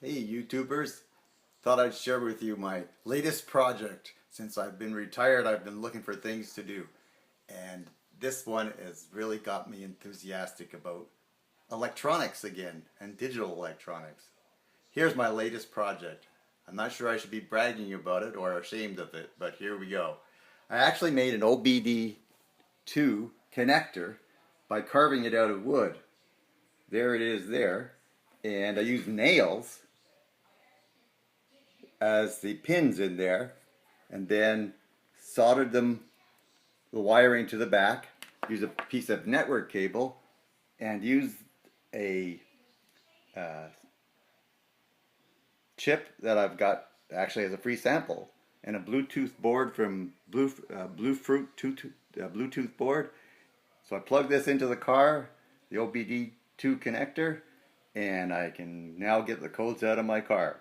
Hey YouTubers, thought I'd share with you my latest project. Since I've been retired, I've been looking for things to do. And this one has really got me enthusiastic about electronics again and digital electronics. Here's my latest project. I'm not sure I should be bragging about it or ashamed of it, but here we go. I actually made an OBD2 connector by carving it out of wood. There it is there. And I used nails as the pins in there, and then soldered the wiring to the back, used a piece of network cable, and used a uh, chip that I've got actually as a free sample, and a Bluetooth board from Bluetooth board. So I plug this into the car, the OBD2 connector, and I can now get the codes out of my car.